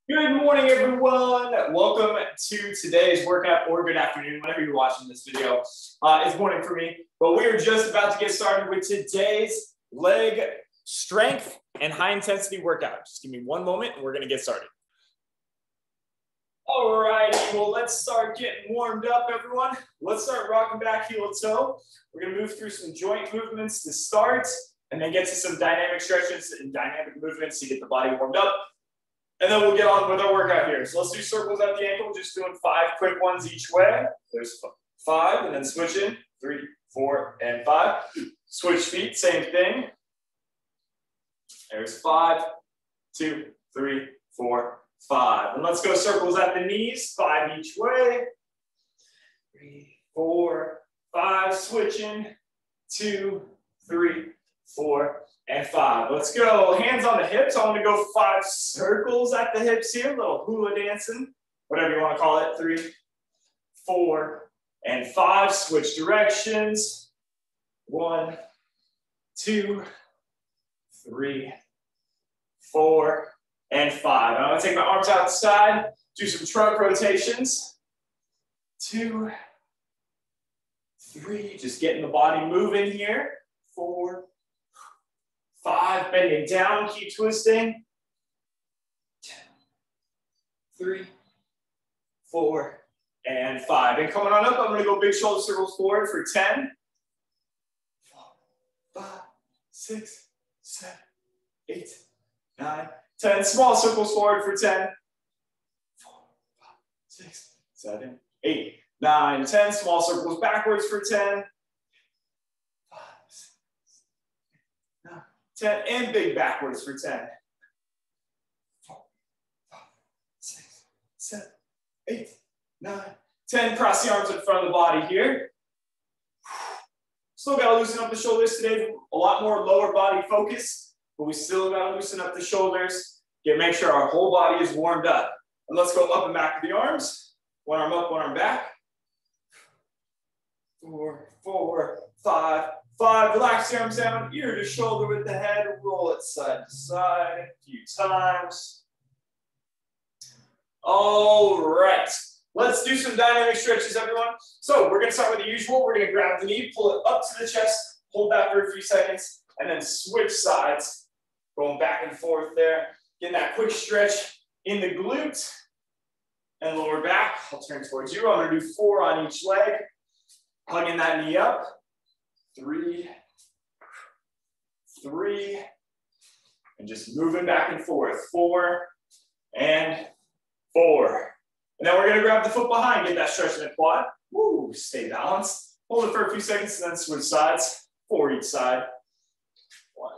Good morning, everyone. Welcome to today's workout, or good afternoon, whenever you're watching this video. It's morning for me, but we are just about to get started with today's leg strength and high intensity workout. Just give me one moment and we're gonna get started. All righty, well, let's start getting warmed up, everyone. Let's start rocking back heel to toe. We're gonna move through some joint movements to start, and then get to some dynamic stretches and dynamic movements to get the body warmed up. And then we'll get on with our workout here. So let's do circles at the ankle, just doing 5 quick ones each way. There's 5, and then switch in, 3, 4, and 5. Switch feet, same thing. There's 5, 2, 3, 4, 5. And let's go circles at the knees, 5 each way. 3, 4, 5, switching, 2, 3, 4, and 5. Let's go. Hands on the hips. I want to go 5 circles at the hips here. A little hula dancing, whatever you want to call it. 3, 4, and 5. Switch directions. 1, 2, 3, 4, and 5. I'm going to take my arms outside, do some trunk rotations. 2, 3, just getting the body moving here. 4, 5, bending down, keep twisting. 3, 4, and 5. And coming on up, I'm going to go big shoulder circles forward for 10. 4, 5, 6, 7, 8, 9, 10. Small circles forward for 10. 4, 5, 6, 7, 8, 9, 10. Small circles backwards for 10. 10, and big backwards for 10. 4, 5, 6, 7, 8, 9, 10. Cross the arms in front of the body here. Still got to loosen up the shoulders today. A lot more lower body focus, but we still got to loosen up the shoulders. Make sure our whole body is warmed up. And let's go up and back with the arms. One arm up, one arm back. 4, 4, 5. 5, relax the arms down, ear to shoulder with the head, roll it side to side a few times. All right, let's do some dynamic stretches, everyone. So we're gonna start with the usual. We're gonna grab the knee, pull it up to the chest, hold that for a few seconds, and then switch sides, going back and forth there. Getting that quick stretch in the glute and lower back. I'll turn towards you. I'm gonna do 4 on each leg, hugging that knee up. 3, 3, and just moving back and forth. 4 and 4. And then we're going to grab the foot behind, get that stretch in the quad. Woo, stay balanced. Hold it for a few seconds, and then switch sides. 4 each side. 1,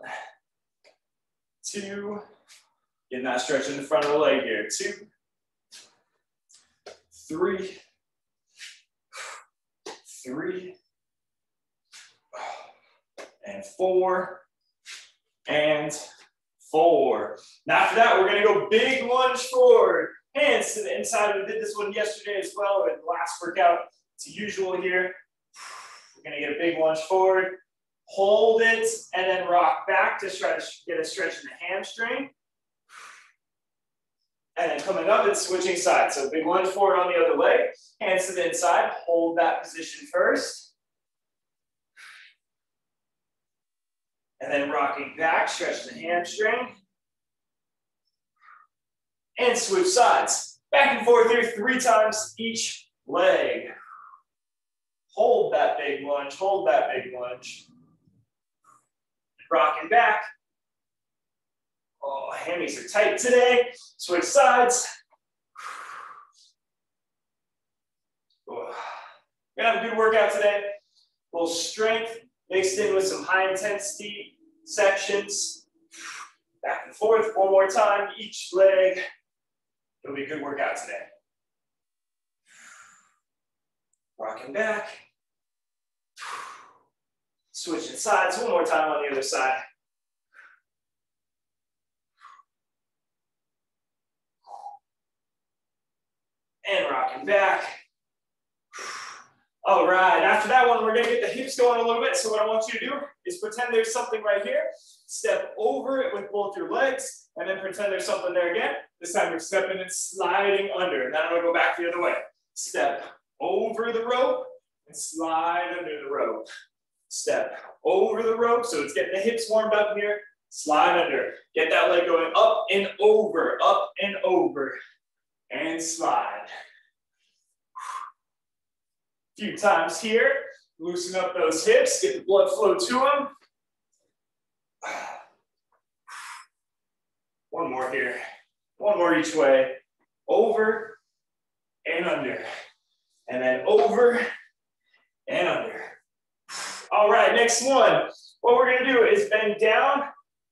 2, getting that stretch in the front of the leg here. 2, 3, 3, and 4, and 4. Now after that, we're gonna go big lunge forward. Hands to the inside. We did this one yesterday as well in the last workout. It's usual here. We're gonna get a big lunge forward. Hold it, and then rock back to try to get a stretch in the hamstring. And then coming up and switching sides. So big lunge forward on the other leg. Hands to the inside. Hold that position first. And then rocking back, stretch the hamstring. And switch sides. Back and forth here 3 times each leg. Hold that big lunge, hold that big lunge. Rocking back. Oh, hammies are tight today. Switch sides. We're gonna have a good workout today. A little strength mixed in with some high intensity sections. Back and forth, 1 more time, each leg. It'll be a good workout today. Rocking back. Switching sides, 1 more time on the other side. And rocking back. All right, after that one, we're gonna get the hips going a little bit. So what I want you to do is pretend there's something right here. step over it with both your legs, and then pretend there's something there again. This time we're stepping and sliding under, and then I'm gonna go back the other way. Step over the rope and slide under the rope. Step over the rope, so it's getting the hips warmed up here. Slide under. Get that leg going up and over, and slide. A few times here. Loosen up those hips, get the blood flow to them. One more here. One more each way. Over and under. And then over and under. All right, next one. What we're gonna do is bend down.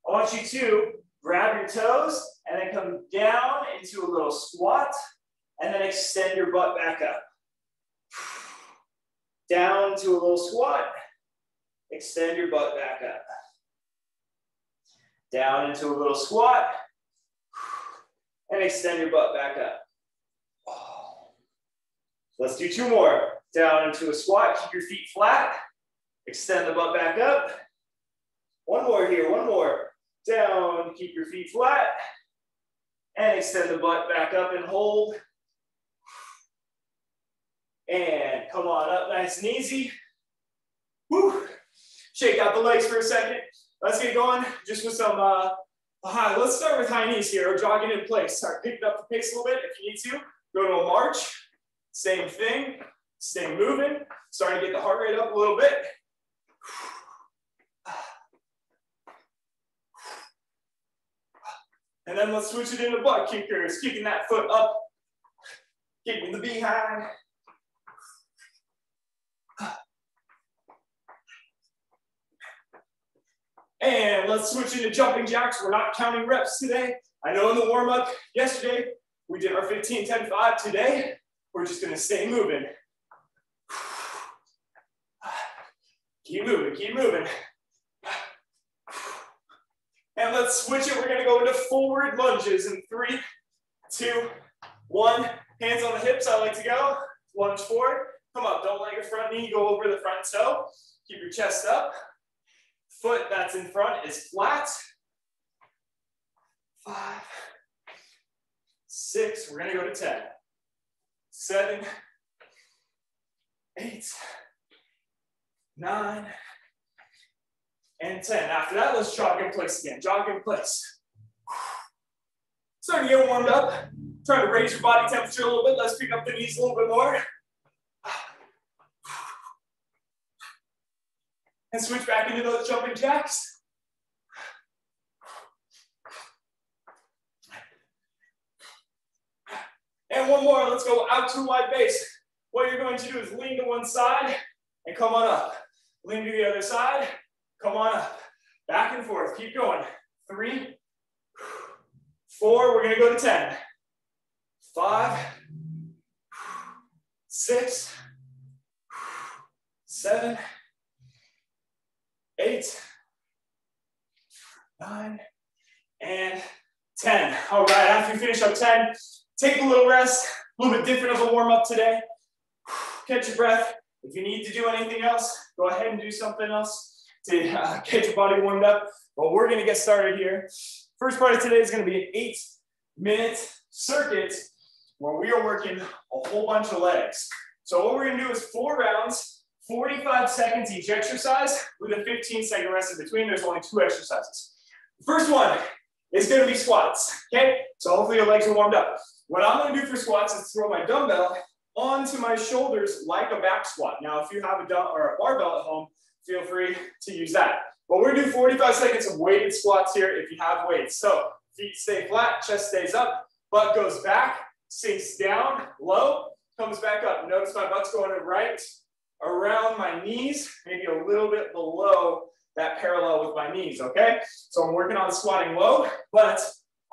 I want you to grab your toes and then come down into a little squat and then extend your butt back up. Down to a little squat, extend your butt back up. Down into a little squat, and extend your butt back up. Let's do two more. Down into a squat, keep your feet flat, extend the butt back up. One more here, one more. Down, keep your feet flat, and extend the butt back up and hold. And come on up nice and easy. Woo. Shake out the legs for a second. Let's get going just with some let's start with high knees here, or jogging in place. Start picking up the pace a little bit if you need to. Go to a march. Same thing. Stay moving. Starting to get the heart rate up a little bit. And then let's switch it into butt kickers. Kicking that foot up. Kicking the behind. And let's switch into jumping jacks. We're not counting reps today. I know in the warm-up yesterday, we did our 15, 10, 5. Today, we're just gonna stay moving. Keep moving, keep moving. And let's switch it. We're gonna go into forward lunges in 3, 2, 1. Hands on the hips, I like to go. Lunge forward. Come up, don't let your front knee go over the front toe. Keep your chest up. Foot that's in front is flat. 5, 6, we're gonna go to 10. 7, 8, 9, and 10. After that, let's jog in place again. Jog in place. Starting to get warmed up. Try to raise your body temperature a little bit. Let's pick up the knees a little bit more. And switch back into those jumping jacks. And one more, let's go out to a wide base. What you're going to do is lean to one side and come on up. Lean to the other side, come on up. Back and forth, keep going. 3, 4, we're gonna go to 10. 5, 6, 7, 8, 9, and 10. All right, after you finish up 10, take a little rest, a little bit different of a warm-up today. Catch your breath. If you need to do anything else, go ahead and do something else to get your body warmed up. But we're gonna get started here. First part of today is gonna be an 8-minute circuit where we are working a whole bunch of legs. So what we're gonna do is 4 rounds, 45 seconds each exercise with a 15-second rest in between. There's only 2 exercises. The first one is gonna be squats, okay? So hopefully your legs are warmed up. What I'm gonna do for squats is throw my dumbbell onto my shoulders like a back squat. Now, if you have a barbell at home, feel free to use that. But we're gonna do 45 seconds of weighted squats here if you have weights. So feet stay flat, chest stays up, butt goes back, sinks down, low, comes back up. Notice my butt's going right around my knees, maybe a little bit below that parallel with my knees, okay? So I'm working on squatting low, but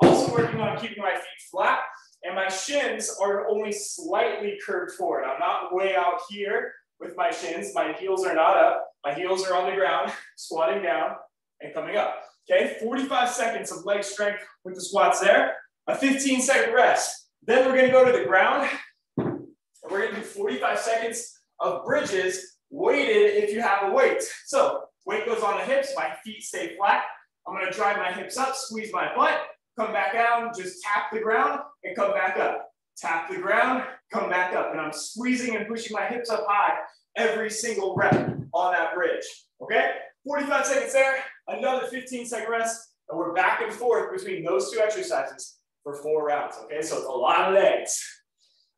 also working on keeping my feet flat, and my shins are only slightly curved forward. I'm not way out here with my shins. My heels are not up. My heels are on the ground, squatting down and coming up. Okay, 45 seconds of leg strength with the squats there. A 15-second rest. Then we're gonna go to the ground. And we're gonna do 45 seconds of bridges, weighted if you have a weight. So weight goes on the hips, my feet stay flat. I'm gonna drive my hips up, squeeze my butt, come back out, just tap the ground and come back up. Tap the ground, come back up. And I'm squeezing and pushing my hips up high every single rep on that bridge, okay? 45 seconds there, another 15-second rest, and we're back and forth between those two exercises for 4 rounds, okay? So it's a lot of legs.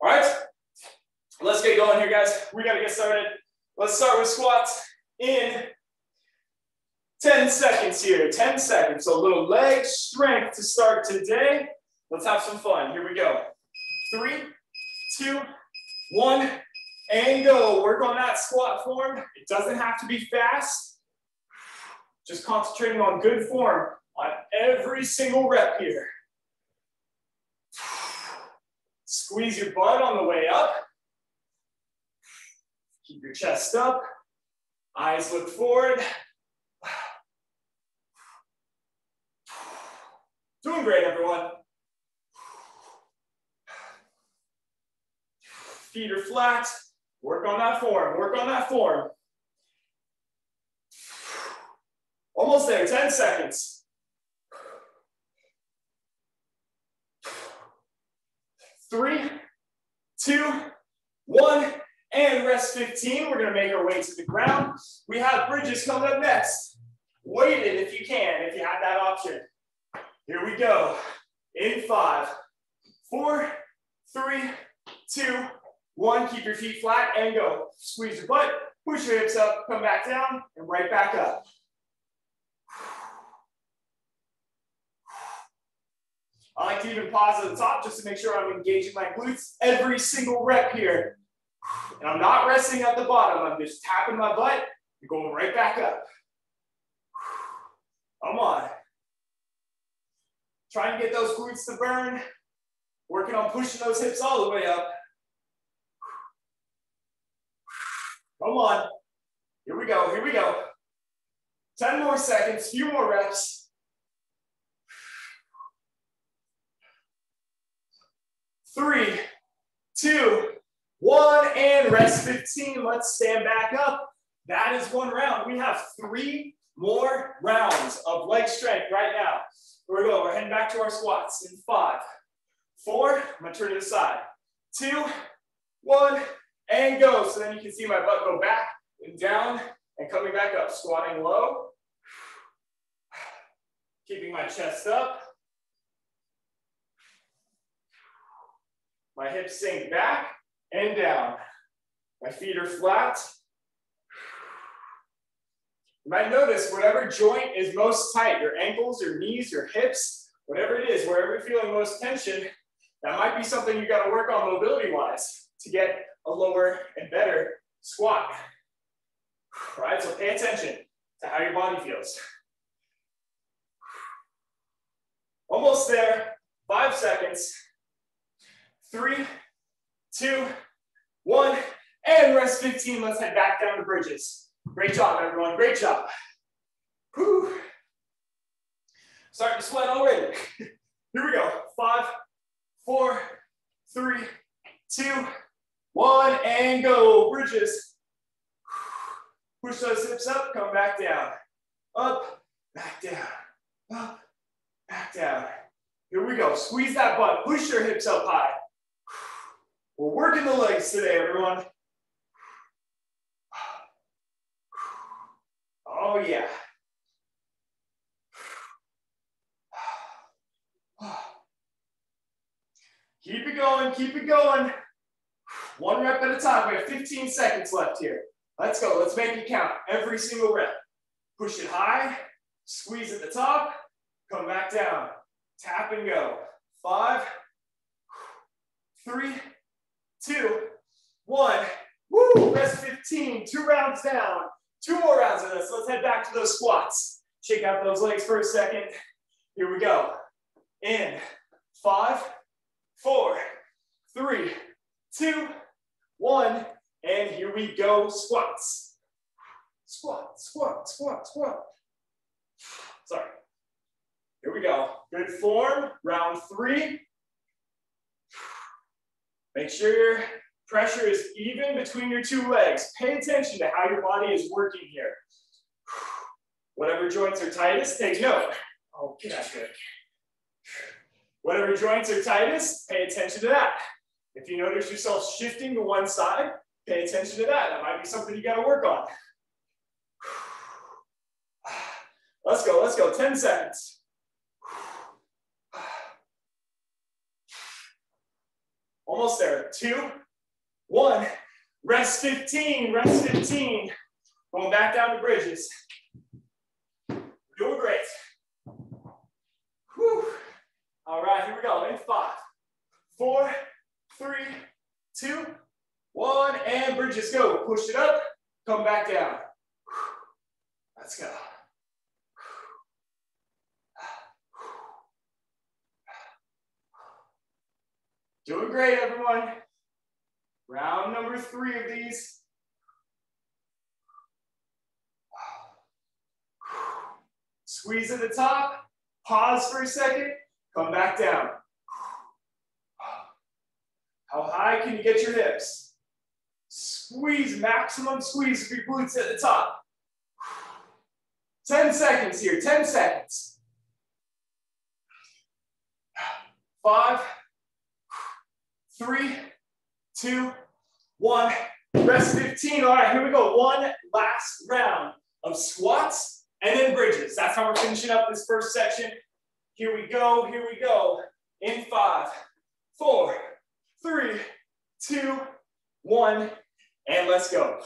All right, let's get going here, guys. We gotta get started. Let's start with squats in 10 seconds here, 10 seconds. So a little leg strength to start today. Let's have some fun. Here we go. 3, 2, 1, and go. Work on that squat form. It doesn't have to be fast. Just concentrating on good form on every single rep here. Squeeze your butt on the way up. Keep your chest up. Eyes look forward. Doing great, everyone. Feet are flat. Work on that form. Work on that form. Almost there. 10 seconds. 3, 2, 1, and rest 15. We're going to make our way to the ground. We have bridges coming up next. Weight it if you can, if you have that option. Here we go. In 5, 4, 3, 2, 1. Keep your feet flat and go. Squeeze your butt, push your hips up, come back down, and right back up. I like to even pause at the top just to make sure I'm engaging my glutes every single rep here. And I'm not resting at the bottom. I'm just tapping my butt and going right back up. Come on. Trying to get those glutes to burn. Working on pushing those hips all the way up. Come on. Here we go. Here we go. 10 more seconds. Few more reps. 3, 2, 1, and rest 15. Let's stand back up. That is 1 round. We have 3 more rounds of leg strength right now. Here we go. We're heading back to our squats in 5, 4. I'm going to turn to the side. 2, 1, and go. So then you can see my butt go back and down and coming back up. Squatting low. Keeping my chest up. My hips sink back and down. My feet are flat. You might notice whatever joint is most tight, your ankles, your knees, your hips, whatever it is, wherever you're feeling most tension, that might be something you got to work on mobility-wise to get a lower and better squat. All right, so pay attention to how your body feels. Almost there, 5 seconds. 3, 2, 1, and rest 15. Let's head back down to bridges. Great job, everyone. Great job. Whew. Starting to sweat already. Here we go. 5, 4, 3, 2, 1, and go. Bridges. Push those hips up, come back down. Up, back down. Up, back down. Here we go. Squeeze that butt. Push your hips up high. We're working the legs today, everyone. Oh, yeah. Keep it going, keep it going. 1 rep at a time. We have 15 seconds left here. Let's go. Let's make it count. Every single rep. Push it high. Squeeze at the top. Come back down. Tap and go. 5, 3, 2, 1. Woo! Rest 15. 2 rounds down. 2 more rounds of this. Let's head back to those squats. Shake out those legs for a second. Here we go. In 5, 4, 3, 2, 1. And here we go. Squats. Squat, squat, squat, squat. Sorry. Here we go. Good form. Round 3. Make sure your pressure is even between your 2 legs. Pay attention to how your body is working here. Whatever joints are tightest, take note. Oh, get out here. Whatever joints are tightest, pay attention to that. If you notice yourself shifting to one side, pay attention to that. That might be something you got to work on. Let's go, 10 seconds. Almost there, 2, 1, rest 15, rest 15. Going back down to bridges. Doing great. Whew. All right, here we go, in 5, 4, 3, 2, 1, and bridges, go. Push it up, come back down. Let's go. Doing great, everyone. Round number 3 of these. Squeeze at the top, pause for a second, come back down. How high can you get your hips? Squeeze, maximum squeeze of your glutes at the top. 10 seconds here, 10 seconds. 5, 3, 2, 1. Rest 15. All right, here we go. One last round of squats and then bridges. That's how we're finishing up this first section. Here we go, here we go. In 5, 4, 3, 2, 1, and let's go.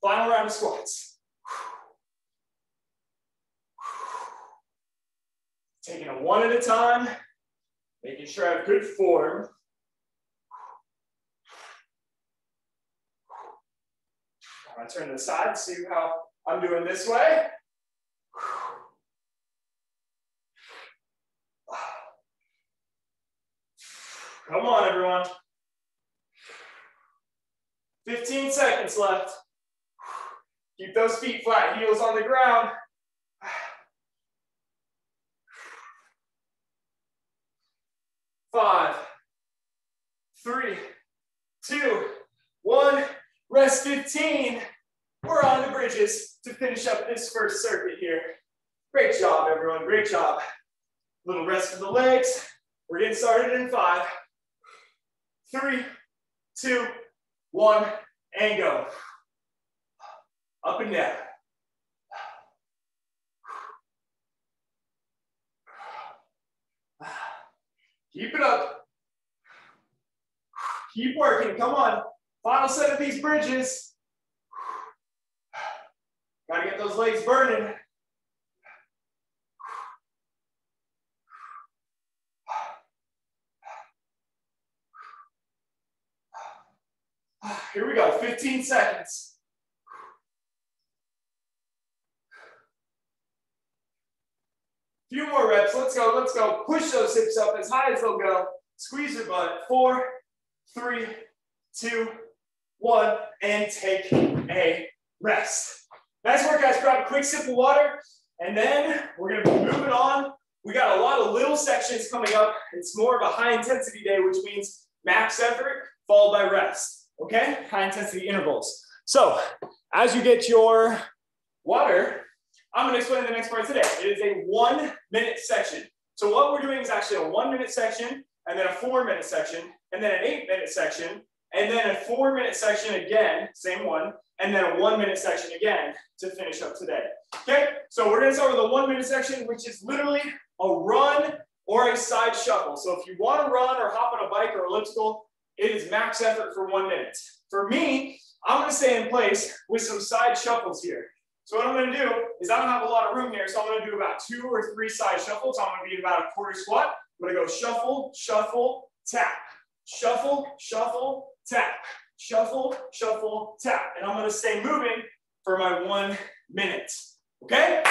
Final round of squats. Taking it one at a time, making sure I have good form. I'm gonna turn to the side, see how I'm doing this way. Come on, everyone. 15 seconds left. Keep those feet flat, heels on the ground. 5, 3, 2, 1. Rest 15. We're on to bridges to finish up this first circuit here. Great job, everyone. Great job. Little rest for the legs. We're getting started in 5, 3, 2, 1, and go. Up and down. Keep it up. Keep working. Come on. Final set of these bridges. Gotta get those legs burning. Here we go, 15 seconds. Few more reps, let's go, let's go. Push those hips up as high as they'll go. Squeeze your butt, 4, 3, 2, 1, and take a rest. Nice work, guys. Grab a quick sip of water, and then we're gonna be moving on. We got a lot of little sections coming up. It's more of a high intensity day, which means max effort followed by rest, okay? High intensity intervals. So as you get your water, I'm gonna explain the next part today. It is a 1-minute section. So what we're doing is actually a 1-minute section, and then a 4-minute section, and then an 8-minute section, and then a 4-minute section again, same one, and then a 1-minute section again to finish up today. Okay, so we're gonna start with a 1-minute section, which is literally a run or a side shuffle. So if you wanna run or hop on a bike or elliptical, it is max effort for 1 minute. For me, I'm gonna stay in place with some side shuffles here. So what I'm gonna do is I don't have a lot of room here, so I'm gonna do about 2 or 3 side shuffles. I'm gonna be about a quarter squat. I'm gonna go shuffle, shuffle, tap, shuffle, shuffle, tap, shuffle, shuffle, tap. And I'm gonna stay moving for my 1 minute, okay?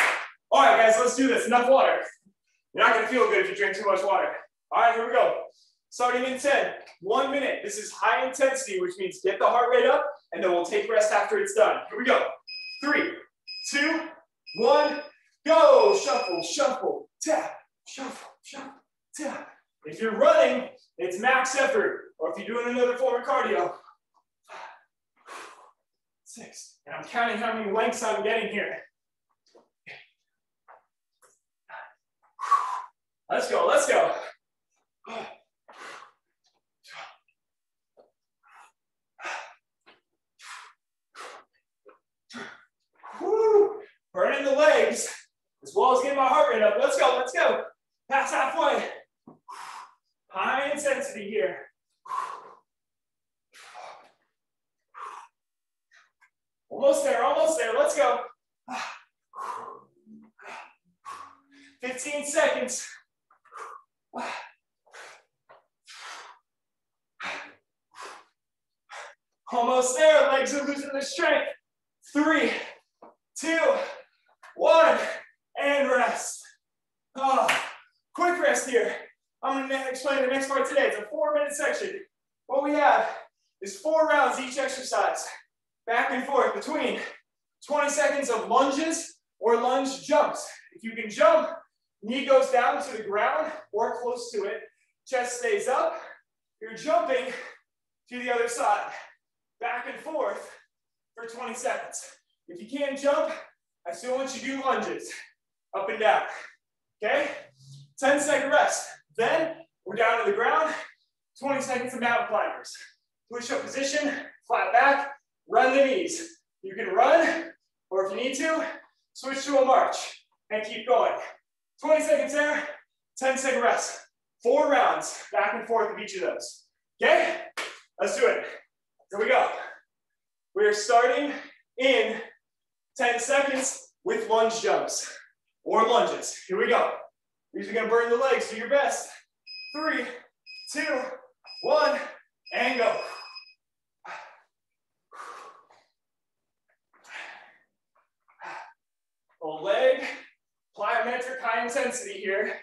All right, guys, let's do this. Enough water. You're not gonna feel good if you drink too much water. All right, here we go. Starting in 10, 1 minute. This is high intensity, which means get the heart rate up, and then we'll take rest after it's done. Here we go. 3, 2, 1, go. Shuffle, shuffle, tap, shuffle, shuffle, tap. If you're running, it's max effort. Or if you're doing another form of cardio, 5, 6. And I'm counting how many lengths I'm getting here. Let's go, let's go. Woo. Burning the legs, as well as getting my heart rate up. Let's go, let's go. Pass halfway. High intensity here. Almost there, let's go. 15 seconds. Almost there, legs are losing their strength. 3, 2, 1, and rest. Quick rest here. I'm gonna explain the next part today. It's a 4-minute section. What we have is 4 rounds each exercise. Back and forth between 20 seconds of lunges or lunge jumps. If you can jump, knee goes down to the ground or close to it. Chest stays up. You're jumping to the other side. Back and forth for 20 seconds. If you can't jump, I still want you to do lunges. Up and down. Okay? 10-second rest. Then we're down to the ground. 20 seconds of mountain climbers. Push-up position, flat back, run the knees. You can run, or if you need to, switch to a march and keep going. 20 seconds there, 10-second rest. 4 rounds, back and forth of each of those. Okay? Let's do it. Here we go. We are starting in 10 seconds with lunge jumps or lunges. Here we go. These are gonna burn the legs, do your best. 3, 2, 1, and go. A leg, plyometric high intensity here.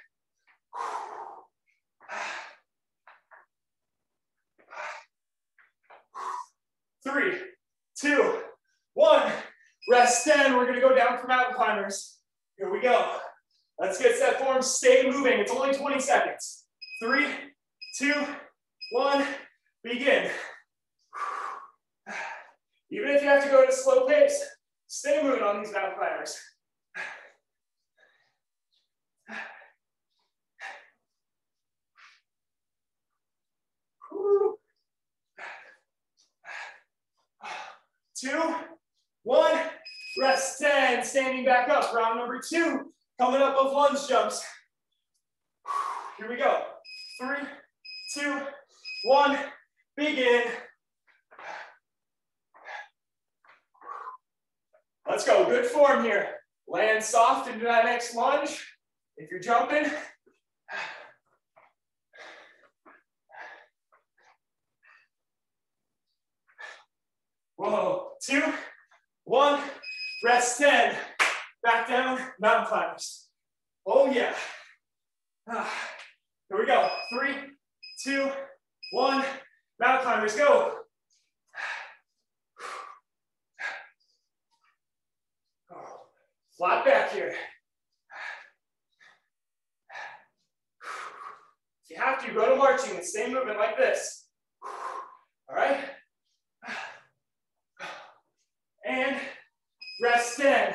3, 2, 1. Rest 10. We're gonna go down for mountain climbers. Here we go. Let's get set form. Stay moving. It's only 20 seconds. 3, 2, 1. Begin. Even if you have to go at a slow pace, stay moving on these mountain climbers. Woo. 2, 1, rest 10, standing back up, round number 2, coming up of lunge jumps. Here we go, 3, 2, 1, begin. Let's go, good form here. Land soft into that next lunge. If you're jumping, whoa, 2, 1, rest 10. Back down, mountain climbers. Oh yeah. Here we go. 3, 2, 1, mountain climbers, go. Flat back here. If you have to, go to marching and stay moving like this. All right? And rest 10.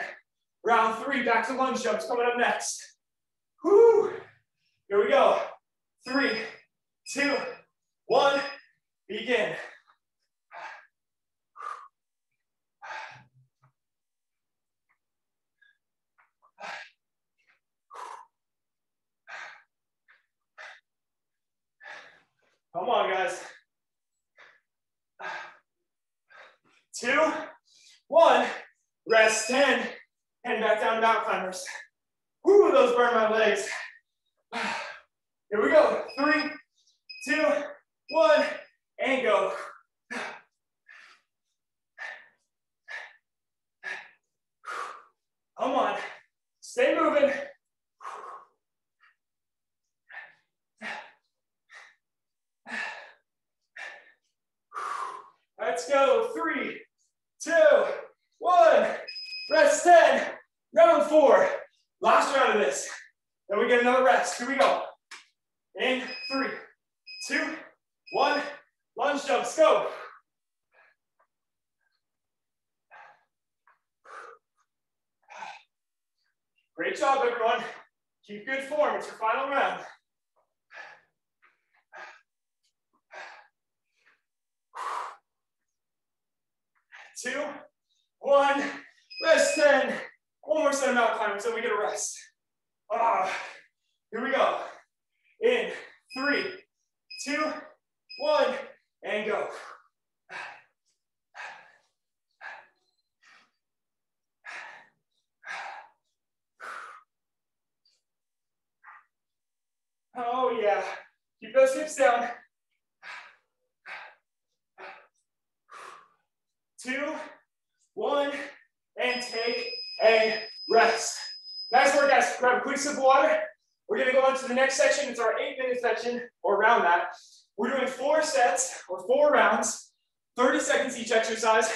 Round 3, back to lunge jumps coming up next. Whoo! Here we go. 3, 2, 1, begin. Come on, guys. 2, 1, rest 10, and back down to mountain climbers. Woo, those burn my legs. Here we go. 3, 2, 1, and go. Come on. Stay moving. Let's go. 3, 2, 1. Rest 10. Round 4. Last round of this. Then we get another rest. Here we go. In 3, 2, 1. Lunge jumps. Go. Great job, everyone. Keep good form, it's your final round. 2, 1, rest 10. One more set of mountain climbers, then we get a rest. Here we go. In 3, 2, 1, and go. Oh yeah, keep those hips down. 2, 1, and take a rest. Nice work, guys. Grab a quick sip of water. We're gonna go on to the next section. It's our 8-minute section, or around that. We're doing 4 sets, or 4 rounds, 30 seconds each exercise,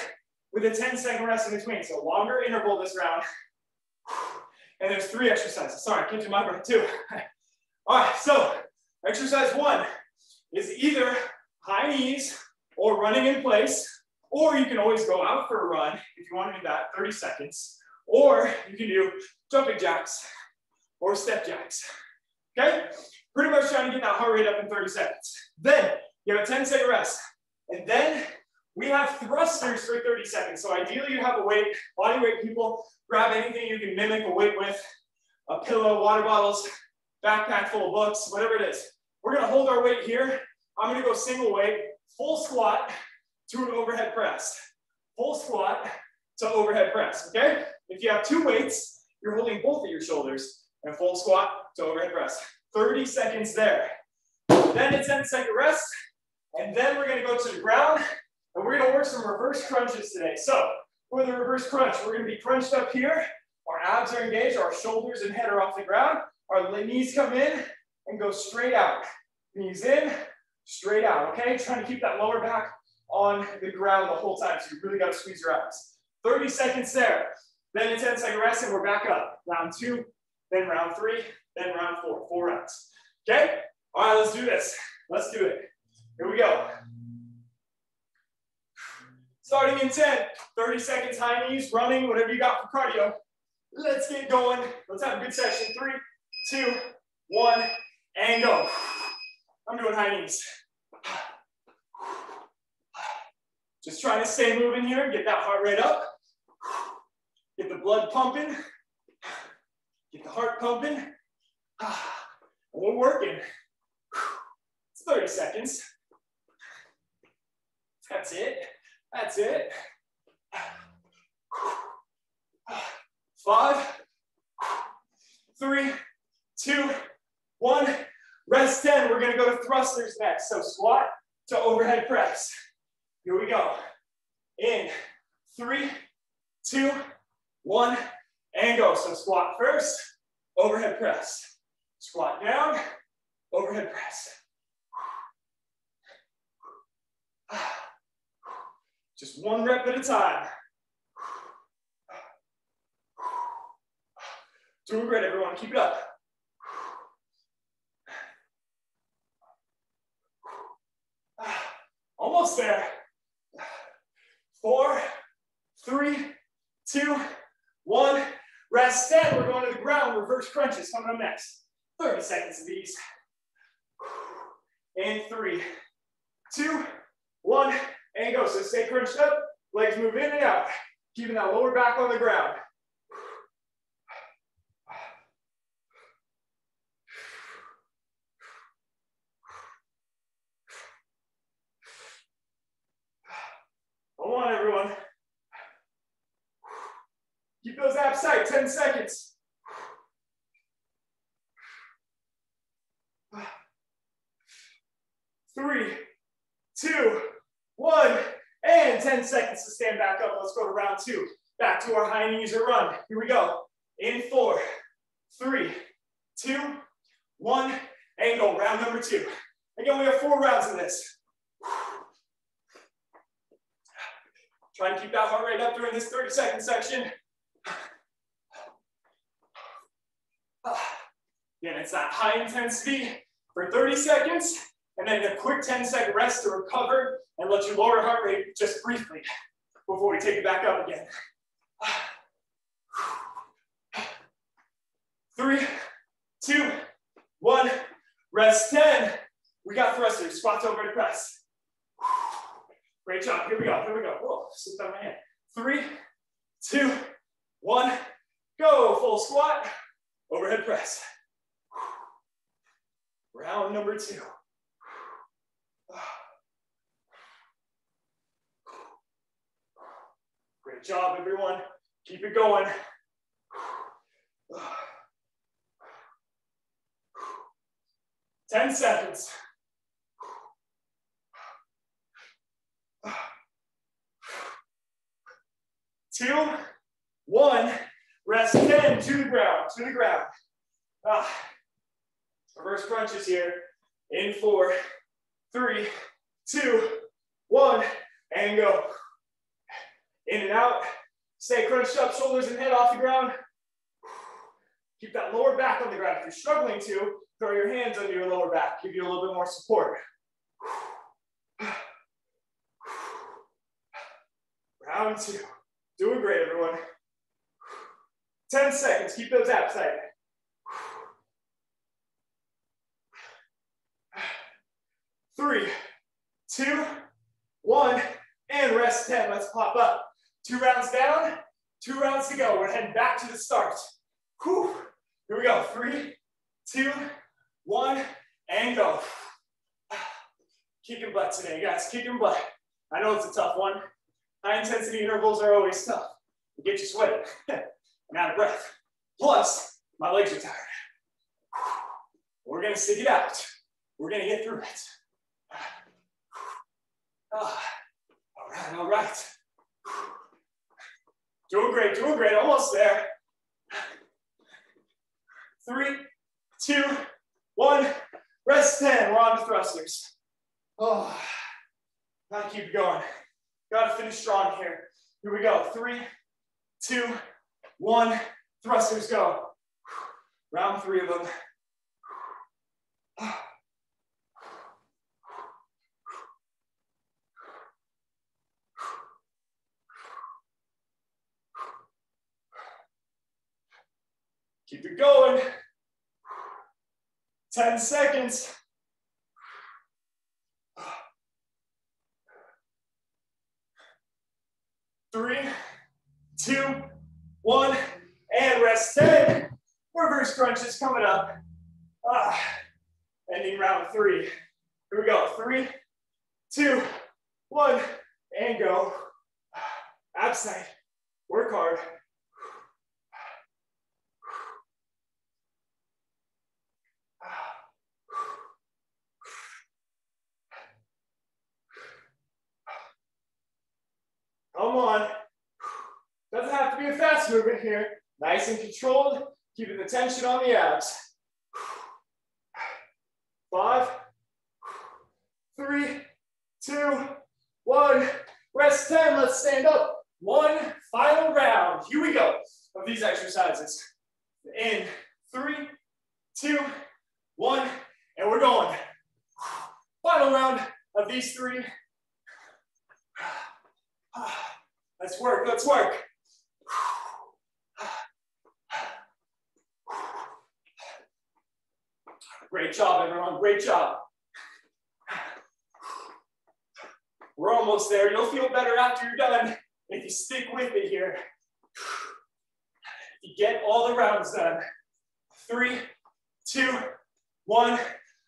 with a 10-second rest in between. So longer interval this round. And there's 3 exercises. Sorry, I can't do my breath too. All right, so exercise 1 is either high knees or running in place, or you can always go out for a run if you want to do that, 30 seconds, or you can do jumping jacks or step jacks, okay? Pretty much trying to get that heart rate up in 30 seconds. Then you have a 10-second rest, and then we have thrusters for 30 seconds. So ideally you have a weight, body weight people, grab anything you can mimic a weight with, a pillow, water bottles, backpack full of books, whatever it is. We're gonna hold our weight here. I'm gonna go single weight, full squat to an overhead press. Full squat to overhead press, okay? If you have 2 weights, you're holding both of your shoulders and full squat to overhead press. 30 seconds there. Then a 10-second rest, and then we're gonna go to the ground, and we're gonna work some reverse crunches today. So for the reverse crunch, we're gonna be crunched up here. Our abs are engaged, our shoulders and head are off the ground. Our knees come in and go straight out. Knees in, straight out, okay? Trying to keep that lower back on the ground the whole time, so you really gotta squeeze your abs. 30 seconds there. Then a 10-second rest, and we're back up. Round 2, then round 3, then round 4. 4 rounds, okay? All right, let's do this. Let's do it. Here we go. Starting in 10, 30 seconds, high knees, running, whatever you got for cardio. Let's get going. Let's have a good session. 3, 2, 1, and go. I'm doing high knees. Just trying to stay moving here, get that heart rate up. Get the blood pumping. Get the heart pumping. And we're working. It's 30 seconds. That's it. That's it. 5, 3, 2, 1. Rest 10. We're going to go to thrusters next. So squat to overhead press. Here we go. In 3, 2, 1, and go. So squat first, overhead press. Squat down, overhead press. Just 1 rep at a time. Doing great, everyone. Keep it up. Almost there. 4, 3, 2, 1. Rest 10. We're going to the ground. Reverse crunches coming up next. 30 seconds of these. And 3, 2, 1, and go. So stay crunched up. Legs move in and out. Keeping that lower back on the ground. Come on, everyone. Keep those abs tight, 10 seconds. 3, 2, 1, and 10 seconds to stand back up. Let's go to round 2. Back to our high knees or run. Here we go. In 4, 3, 2, 1, and go. Round number 2. Again, we have 4 rounds of this. Try to keep that heart rate up during this 30-second section. Again, it's that high intensity for 30 seconds, and then a quick 10-second rest to recover and let your lower heart rate just briefly before we take it back up again. 3, 2, 1, rest 10. We got thrusters, squats over to press. Great job, here we go, here we go. Whoa, slipped out of my hand. 3, 2, 1, go. Full squat, overhead press. Round number 2. Great job, everyone. Keep it going. 10 seconds. 2, 1, rest 10, to the ground, to the ground. Reverse crunches here. In 4, 3, 2, 1, and go. In and out. Stay crunched up, shoulders and head off the ground. Keep that lower back on the ground. If you're struggling to, throw your hands under your lower back. Give you a little bit more support. Round 2. Doing great, everyone. 10 seconds. Keep those abs tight. 3, 2, 1, and rest 10. Let's pop up. 2 rounds down, 2 rounds to go. We're heading back to the start. Whew. Here we go. 3, 2, 1, and go. Kicking butt today, guys. Kicking butt. I know it's a tough one. High intensity intervals are always tough. They get you sweating. I'm out of breath. Plus, my legs are tired. We're going to stick it out. We're going to get through it. All right, all right. Doing great, almost there. 3, 2, 1, rest 10. We're on to thrusters. Oh, gotta keep it going. Gotta finish strong here. Here we go. 3, 2, 1, thrusters go. Round 3 of them. Keep it going. 10 seconds. 3, 2, 1, and rest 10. Reverse crunches coming up. Ending round 3. Here we go. 3, 2, 1, and go. Abs tight. Work hard. Come on. Doesn't have to be a fast movement here. Nice and controlled, keeping the tension on the abs. 5, 3, 2, 1. Rest 10. Let's stand up. One final round. Here we go of these exercises. In 3, 2, 1, and we're going. Final round of these 3. Let's work, let's work. Great job, everyone, great job. We're almost there. You'll feel better after you're done if you stick with it here. You get all the rounds done. 3, 2, 1,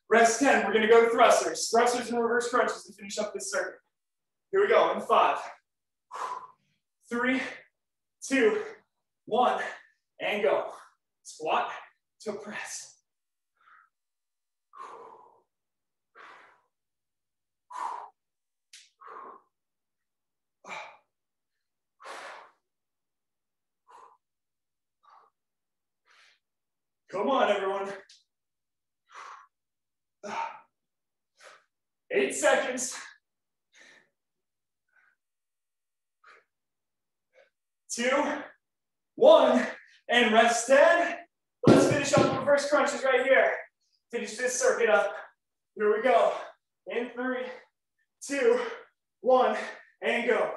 rest 10. We're gonna go to thrusters. Thrusters and reverse crunches to finish up this circuit. Here we go in 5, 3, 2, 1, and go. Squat to press. Come on, everyone. 8 seconds. 2, 1, and rest 10. Let's finish up the reverse crunches right here. Finish this circuit up. Here we go. In 3, 2, 1, and go.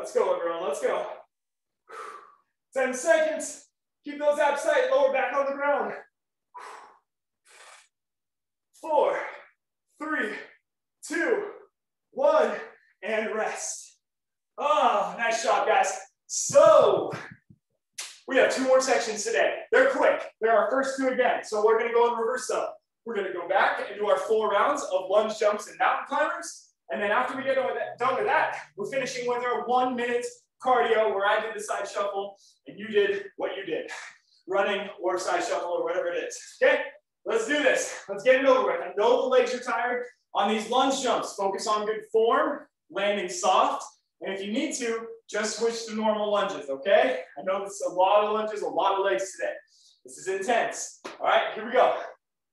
Let's go, everyone, let's go. 10 seconds. Keep those abs tight, lower back on the ground. 4, 3, 2, 1, and rest. Oh, nice job, guys. So, we have 2 more sections today. They're quick. They're our first 2 again. So we're gonna go in reverse though. We're gonna go back and do our 4 rounds of lunge jumps and mountain climbers. And then after we get done with that, we're finishing with our 1 minute cardio where I did the side shuffle and you did what you did. Running or side shuffle or whatever it is. Okay, let's do this. Let's get it over with. I know the legs are tired. On these lunge jumps, focus on good form, landing soft. And if you need to, just switch to normal lunges, okay? I know this is a lot of lunges, a lot of legs today. This is intense. All right, here we go.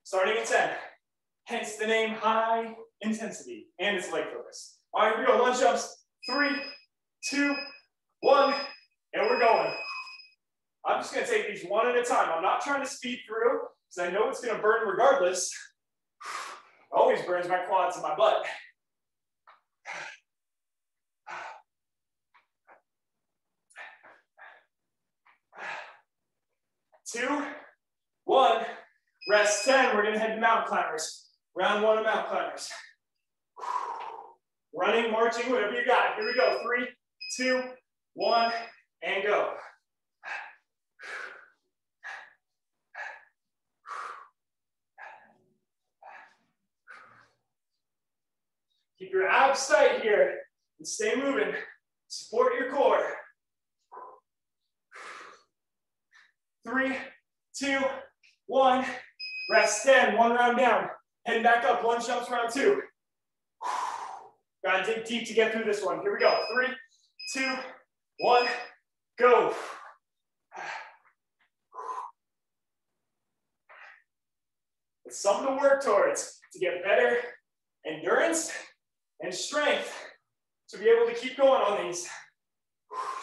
Starting at 10. Hence the name high intensity and it's leg focus. All right, here we go. Lunge jumps. 3, 2, 1, and we're going. I'm just gonna take these one at a time. I'm not trying to speed through because I know it's gonna burn regardless. Always burns my quads and my butt. 2, 1, rest 10. We're gonna head to mountain climbers. Round 1 of mountain climbers. Running, marching, whatever you got. Here we go. 3, 2, 1, and go. Keep your abs tight here and stay moving. Support your core. 3, 2, 1, rest 10, 1 round down. Heading back up, lunge jumps round 2. Gotta dig deep to get through this one. Here we go, 3, 2, 1, go. It's something to work towards to get better endurance and strength to be able to keep going on these.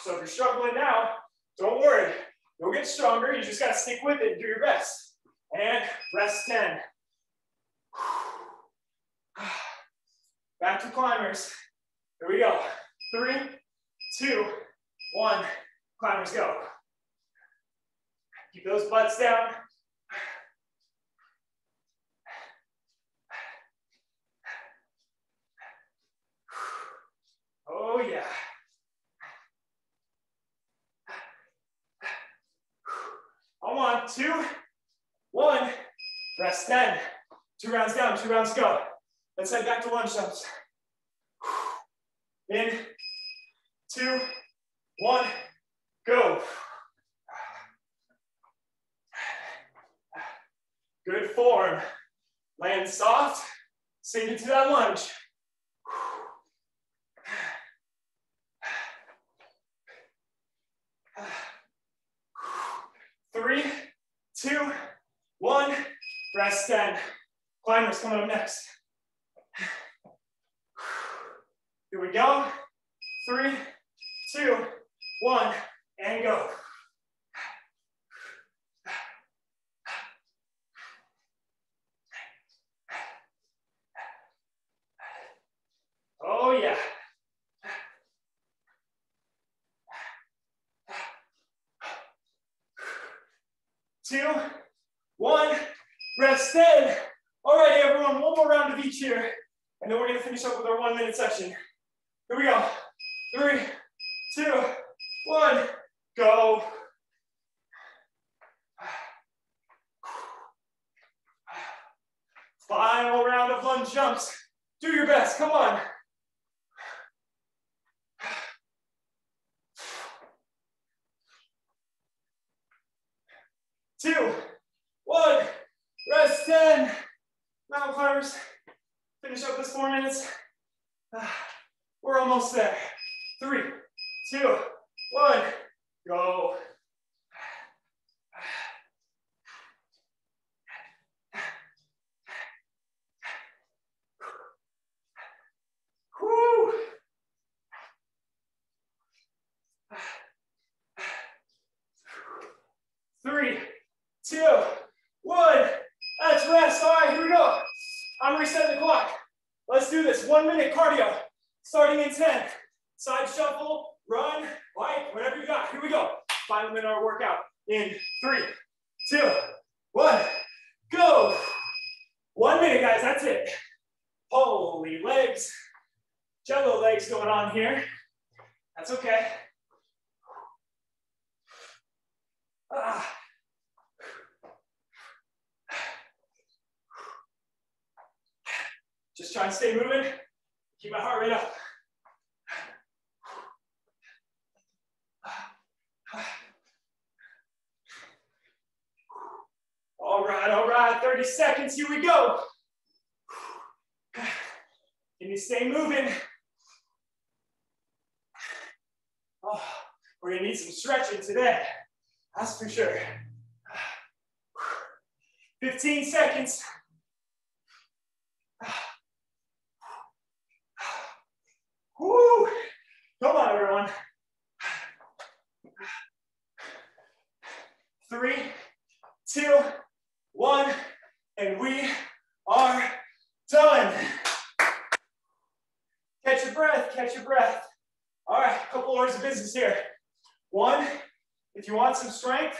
So if you're struggling now, don't worry. You'll get stronger. You just got to stick with it and do your best. And rest 10. Back to climbers. Here we go. 3, 2, 1. Climbers go. Keep those butts down. Oh yeah. Come on, 2, 1, rest 10. 2 rounds down, 2 rounds go. Let's head back to lunge jumps. In, 2, 1, go. Good form. Land soft, sink into that lunge. 3, 2, 1, rest 10. Climbers coming up next. Here we go. 3, 2, 1, and go. Oh yeah. Two, 1, rest 10. All right, everyone, 1 more round of each here. And then we're gonna finish up with our 1 minute section. Here we go. 3, 2, 1, go. Final round of lunge jumps. Do your best, come on. 2, 1, rest 10. Mountain climbers, finish up this 4 minutes. We're almost there. 3, 2, 1, go. Woo. 3, 2, 1. That's rest. All right, here we go. I'm resetting the clock. Let's do this. 1 minute cardio. Starting in 10. Side shuffle run, bike, whatever you got. Here we go. Final minute of our workout in 3, 2, 1, go. 1 minute, guys, that's it. Holy legs. Jello legs going on here. That's okay. Just try and stay moving. Keep my heart rate up. All right, 30 seconds, here we go. Can you stay moving? Oh, we're gonna need some stretching today, that's for sure. 15 seconds. Woo! Come on, everyone. 3, 2, 1, and we are done. Catch your breath, catch your breath. All right, a couple orders of business here. 1, if you want some strength,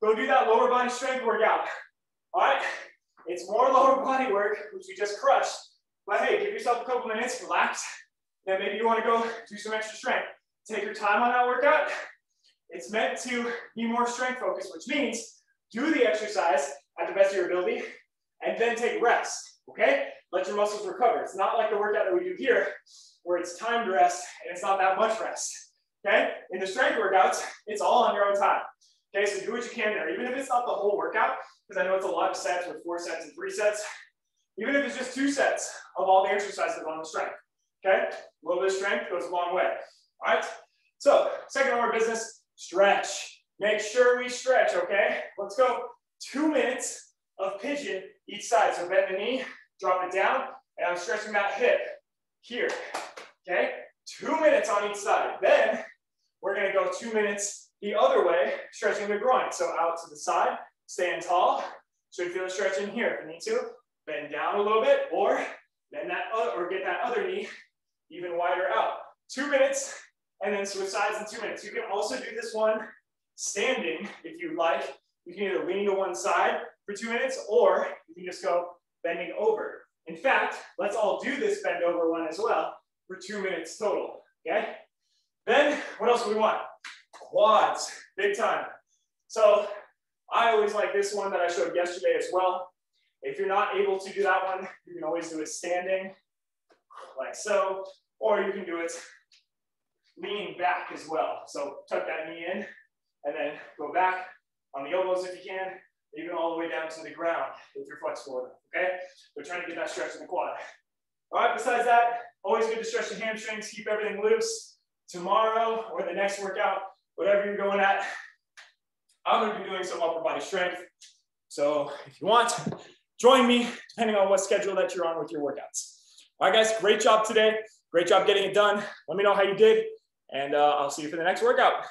go do that lower body strength workout. All right, it's more lower body work, which we just crushed. But hey, give yourself a couple minutes, relax. Then maybe you want to go do some extra strength. Take your time on that workout. It's meant to be more strength focused, which means do the exercise at the best of your ability and then take rest, okay? Let your muscles recover. It's not like the workout that we do here where it's timed rest and it's not that much rest, okay? In the strength workouts, it's all on your own time, okay? So do what you can there. Even if it's not the whole workout, because I know it's a lot of sets with 4 sets and 3 sets, even if it's just 2 sets of all the exercises on the strength, okay? A little bit of strength goes a long way, all right? So, second order of business, stretch. Make sure we stretch, okay? Let's go 2 minutes of pigeon each side. So bend the knee, drop it down, and I'm stretching that hip here, okay? 2 minutes on each side. Then we're gonna go 2 minutes the other way, stretching the groin. So out to the side, stand tall. Should feel a stretch in here if you need to. Bend down a little bit, or bend that or get that other knee even wider out. 2 minutes, and then switch sides in 2 minutes. You can also do this one standing if you like. You can either lean to one side for 2 minutes, or you can just go bending over. In fact, let's all do this bend over one as well for 2 minutes total, okay? Then, what else do we want? Quads, big time. So, I always like this one that I showed yesterday as well. If you're not able to do that one, you can always do it standing, like so, or you can do it leaning back as well. So tuck that knee in, and then go back on the elbows if you can, even all the way down to the ground if you're flexible enough, okay? We're trying to get that stretch in the quad. All right, besides that, always good to stretch the hamstrings, keep everything loose. Tomorrow or the next workout, whatever you're going at, I'm gonna be doing some upper body strength. So if you want, join me, depending on what schedule that you're on with your workouts. All right, guys, great job today. Great job getting it done. Let me know how you did, and I'll see you for the next workout.